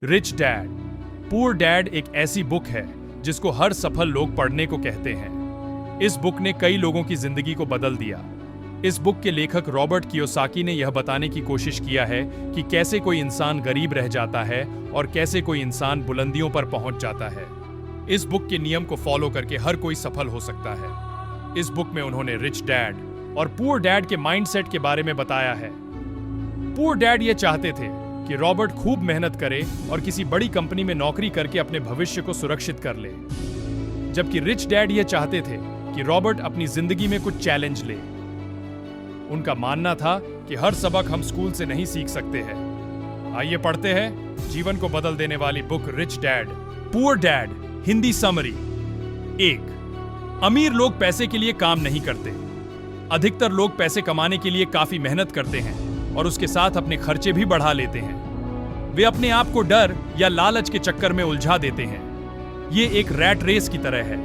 Rich dad poor dad एक ऐसी book है जिसको हर सफल लोग पढ़ने को कहते हैं। इस बुक ने कई लोगों की जिंदगी को बदल दिया। इस बुक के लेखक रॉबर्ट कियोसाकी ने यह बताने की कोशिश किया है कि कैसे कोई इंसान गरीब रह जाता है और कैसे कोई इंसान बुलंदियों पर पहुंच जाता है। इस बुक के नियम को फॉलो करके हर कोई सफल हो सकता है। इस बुक में उन्होंने रिच डैड और पुअर डैड के माइंडसेट के बारे में बताया है। पुअर डैड ये चाहते थे कि रॉबर्ट खूब मेहनत करे और किसी बड़ी कंपनी में नौकरी करके अपने भविष्य को सुरक्षित कर ले, जबकि रिच डैड ये चाहते थे कि रॉबर्ट अपनी जिंदगी में कुछ चैलेंज ले। उनका मानना था कि हर सबक हम स्कूल से नहीं सीख सकते हैं। आइए पढ़ते हैं जीवन को बदल देने वाली book rich dad poor dad. Hindi summary. 1. अमीर लोग पैसे के लिए काम नहीं करते। अधिकतर लोग पैसे कमाने के लिए काफी मेहनत करते हैं और उसके साथ अपने खर्चे भी बढ़ा लेते हैं। वे अपने आप को डर या लालच के चक्कर में उलझा देते हैं। ये एक रैट रेस की तरह है।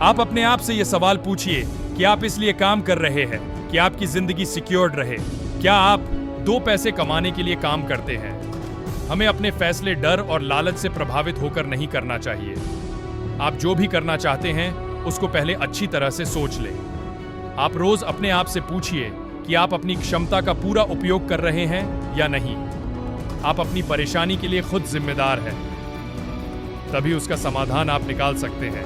आप अपने आप से यह सवाल पूछिए कि आप इसलिए काम कर रहे हैं कि आपकी जिंदगी सिक्योर्ड रहे। क्या आप 2 पैसे कमाने के लिए काम करते हैं? हमें अपने फैसले डर और लालच से प्रभावित होकर नहीं करना चाहिए। आप जो भी करना चाहते हैं उसको पहले अच्छी तरह से सोच लें। आप रोज अपने आप से पूछिए कि आप अपनी क्षमता का पूरा उपयोग कर रहे हैं या नहीं। आप अपनी परेशानी के लिए खुद जिम्मेदार हैं, तभी उसका समाधान आप निकाल सकते हैं।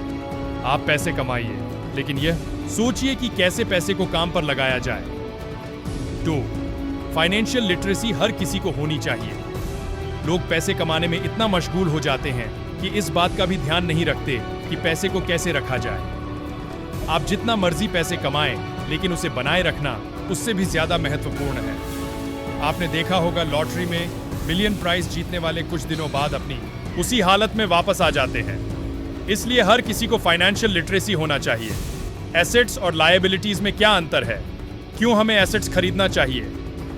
आप पैसे कमाइए, लेकिन यह सोचिए कि कैसे पैसे को काम पर लगाया जाए। 2. फाइनेंशियल लिटरेसी हर किसी को होनी चाहिए। लोग पैसे कमाने में इतना मशगूल हो जाते हैं कि इस बात का भी ध्यान नहीं रखते कि पैसे को कैसे रखा जाए। आप जितना मर्जी पैसे कमाएं, लेकिन उसे बनाए रखना उससे भी ज्यादा महत्वपूर्ण है। आपने देखा होगा लॉटरी में मिलियन प्राइज जीतने वाले कुछ दिनों बाद अपनी उसी हालत में वापस आ जाते हैं। इसलिए हर किसी को फाइनेंशियल लिटरेसी होना चाहिए। एसेट्स और लायबिलिटीज में क्या अंतर है? क्यों हमें एसेट्स खरीदना चाहिए?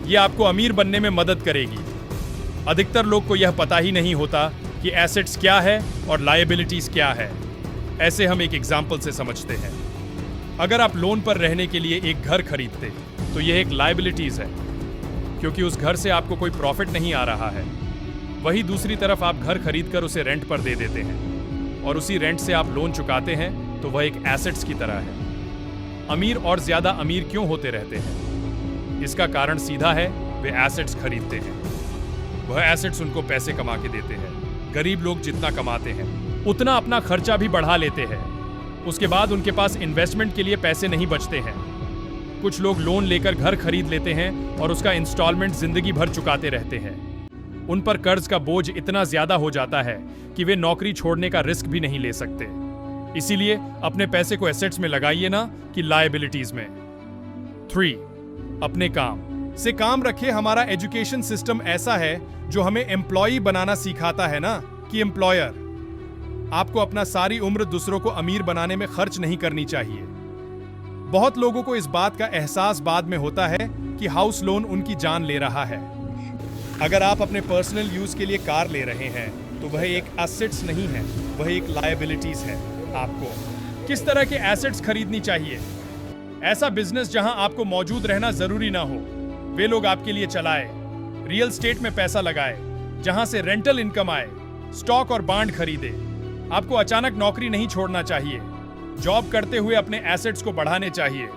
ये आपको अमीर बनने में मदद करेगी। अधिकतर लोग को यह पता ही नहीं होता कि एसेट्स क्या है और लायबिलिटीज क्या है। ऐसे हम एक एग्जाम्पल से समझते हैं। अगर आप लोन पर रहने के लिए एक घर खरीदते तो यह एक लायबिलिटीज है, क्योंकि उस घर से आपको कोई प्रॉफिट नहीं आ रहा है। वही दूसरी तरफ आप घर खरीदकर उसे रेंट पर दे देते हैं और उसी रेंट से आप लोन चुकाते हैं, तो वह एक एसेट्स की तरह है। अमीर और ज्यादा अमीर क्यों होते रहते हैं? इसका कारण सीधा है, वे एसेट्स खरीदते हैं। वह एसेट्स उनको पैसे कमा के देते हैं। गरीब लोग जितना कमाते हैं उतना अपना खर्चा भी बढ़ा लेते हैं। उसके बाद उनके पास इन्वेस्टमेंट के लिए पैसे नहीं बचते हैं। कुछ लोग लोन लेकर घर खरीद लेते हैं और उसका इंस्टॉलमेंट जिंदगी भर चुकाते रहते हैं। उन पर कर्ज का बोझ इतना ज्यादा हो जाता है कि वे नौकरी छोड़ने का रिस्क भी नहीं ले सकते। इसीलिए अपने पैसे को एसेट्स में लगाइए ना कि लायबिलिटीज में। 3. अपने काम से काम रखे। हमारा एजुकेशन सिस्टम ऐसा है जो हमें एम्प्लॉय बनाना सिखाता है ना कि एम्प्लॉयर। आपको अपना सारी उम्र दूसरों को अमीर बनाने में खर्च नहीं करनी चाहिए। बहुत लोगों को इस बात का एहसास बाद में होता है कि हाउस लोन उनकी जान ले रहा है। अगर आप अपने पर्सनल यूज के लिए कार ले रहे हैं तो वह एक एसेट्स नहीं है, वह एक लायबिलिटीज है। आपको किस तरह के एसेट्स खरीदनी चाहिए? ऐसा बिजनेस जहां आपको मौजूद रहना जरूरी ना हो, वे लोग आपके लिए चलाए। रियल स्टेट में पैसा लगाए, जहां से रेंटल इनकम आए। स्टॉक और बांड खरीदे। आपको अचानक नौकरी नहीं छोड़ना चाहिए। जॉब करते हुए अपने एसेट्स को बढ़ाने चाहिए।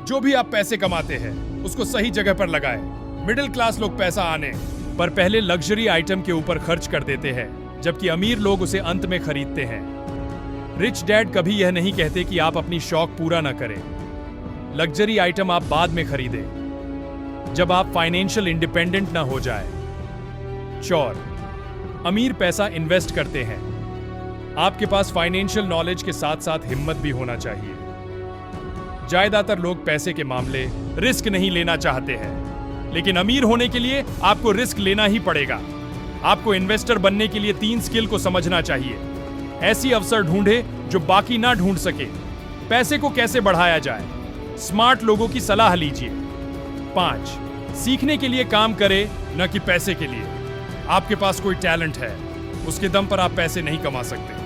जो भी आप पैसे कमाते हैं उसको सही जगह पर लगाएं। मिडिल क्लास लोग पैसा आने पर पहले लग्जरी आइटम के ऊपर खर्च कर देते हैं, जबकि अमीर लोग उसे अंत में खरीदते हैं। रिच डैड कभी यह नहीं कहते कि आप अपनी शौक पूरा न करें। लग्जरी आइटम आप बाद में खरीदें, जब आप फाइनेंशियल इंडिपेंडेंट ना हो जाए। 4. अमीर पैसा इन्वेस्ट करते हैं। आपके पास फाइनेंशियल नॉलेज के साथ साथ हिम्मत भी होना चाहिए। ज्यादातर लोग पैसे के मामले रिस्क नहीं लेना चाहते हैं, लेकिन अमीर होने के लिए आपको रिस्क लेना ही पड़ेगा। आपको इन्वेस्टर बनने के लिए 3 स्किल को समझना चाहिए। ऐसी अवसर ढूंढे जो बाकी ना ढूंढ सके। पैसे को कैसे बढ़ाया जाए, स्मार्ट लोगों की सलाह लीजिए। 5. सीखने के लिए काम करें, न कि पैसे के लिए। आपके पास कोई टैलेंट है, उसके दम पर आप पैसे नहीं कमा सकते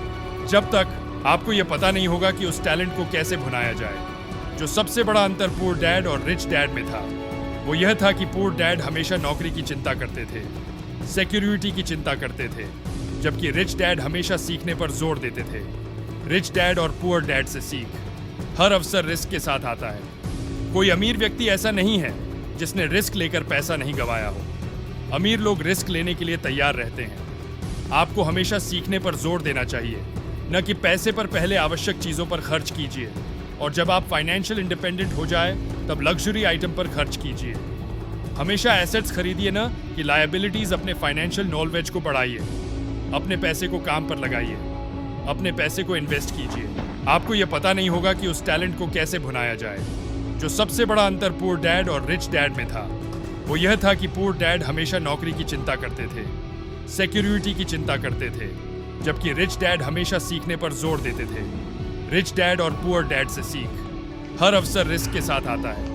जब तक आपको यह पता नहीं होगा कि उस टैलेंट को कैसे भुनाया जाए। जो सबसे बड़ा अंतर पुअर डैड और रिच डैड में था वो यह था कि पुअर डैड हमेशा नौकरी की चिंता करते थे, सिक्योरिटी की चिंता करते थे, जबकि रिच डैड हमेशा सीखने पर जोर देते थे। रिच डैड और पुअर डैड से सीख। हर अवसर रिस्क के साथ आता है। कोई अमीर व्यक्ति ऐसा नहीं है जिसने रिस्क लेकर पैसा नहीं गंवाया हो। अमीर लोग रिस्क लेने के लिए तैयार रहते हैं। आपको हमेशा सीखने पर जोर देना चाहिए, न कि पैसे पर। पहले आवश्यक चीजों पर खर्च कीजिए, और जब आप फाइनेंशियल इंडिपेंडेंट हो जाए तब लग्जरी आइटम पर खर्च कीजिए। हमेशा एसेट्स खरीदिए ना कि लायबिलिटीज। अपने फाइनेंशियल नॉलेज को बढ़ाइए, अपने पैसे को काम पर लगाइए, अपने पैसे को इन्वेस्ट कीजिए। आपको यह पता नहीं होगा कि उस टैलेंट को कैसे भुनाया जाए। जो सबसे बड़ा अंतर पुअर डैड और रिच डैड में था, वो यह था कि पुअर डैड हमेशा नौकरी की चिंता करते थे, सिक्योरिटी की चिंता करते थे, जबकि रिच डैड हमेशा सीखने पर जोर देते थे। रिच डैड और पुअर डैड से सीख। हर अवसर रिस्क के साथ आता है।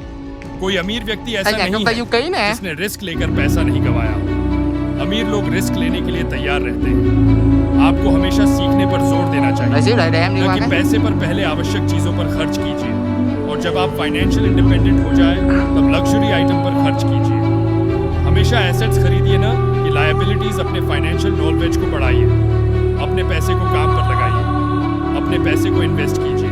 कोई अमीर व्यक्ति ऐसा नहीं है जिसने रिस्क लेकर पैसा नहीं गंवाया हो। अमीर लोग रिस्क लेने के लिए तैयार रहते हैं। आपको हमेशा सीखने पर जोर देना चाहिए, न कि पैसे पर। पहले आवश्यक चीजों पर खर्च कीजिए, और जब आप फाइनेंशियल इंडिपेंडेंट हो जाए तब लग्जरी आइटम पर खर्च कीजिए। हमेशा एसेट्स खरीदिए ना कि लायबिलिटीज। अपने फाइनेंशियल नॉलेज को बढ़ाइए, अपने पैसे को काम पर लगाइए, अपने पैसे को इन्वेस्ट कीजिए।